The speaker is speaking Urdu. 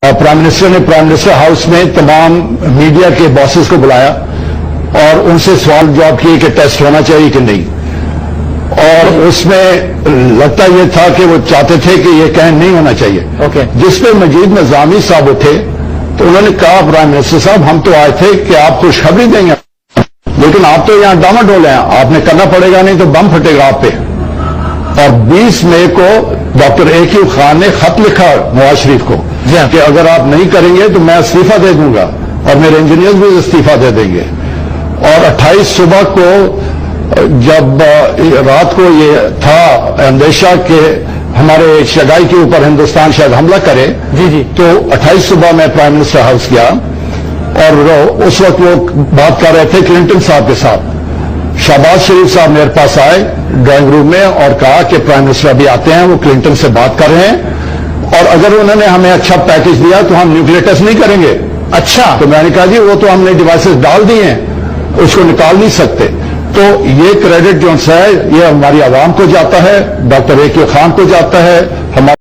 پرائم منسٹر نے پرائم منسٹر ہاؤس میں تمام میڈیا کے باسز کو بلایا اور ان سے سوال جواب کیے کہ ٹیسٹ ہونا چاہیے کہ نہیں، اور اس میں لگتا یہ تھا کہ وہ چاہتے تھے کہ یہ کہیں نہیں ہونا چاہیے، جس پہ مجید نظامی صاحب اٹھے تو انہوں نے کہا پرائم منسٹر صاحب ہم تو آئے تھے کہ آپ خوشخبری دیں گے، لیکن آپ تو یہاں ڈاماڈول ہیں، آپ نے کرنا پڑے گا نہیں تو بم پھٹے گا آپ پہ۔ اور 20 مئی کو ڈاکٹر اے.کیو. خان نے خط لکھا نواز شریف کو کہ اگر آپ نہیں کریں گے تو میں استعفیٰ دے دوں گا اور میرے انجینئرز بھی استعفیٰ دے دیں گے۔ اور 28 صبح کو جب رات کو یہ تھا اندیشہ کہ ہمارے شگائی کے اوپر ہندوستان شاید حملہ کرے، تو 28 صبح میں پرائم منسٹر ہاؤس گیا اور اس وقت وہ بات کر رہے تھے کلنٹن صاحب کے ساتھ۔ شہباز شریف صاحب میرے پاس آئے ڈرائنگ روم میں اور کہا کہ پرائم منسٹر ابھی آتے ہیں، وہ کلنٹن سے بات کر رہے ہیں اور اگر انہوں نے ہمیں اچھا پیکج دیا تو ہم نیوکلیئر ٹیسٹ نہیں کریں گے۔ اچھا، تو میں نے کہا جی وہ تو ہم نے ڈیوائسز ڈال دی ہیں، اس کو نکال نہیں سکتے۔ تو یہ کریڈٹ جو ہے یہ ہماری عوام کو جاتا ہے، ڈاکٹر اے.کیو. خان کو جاتا ہے، ہمارے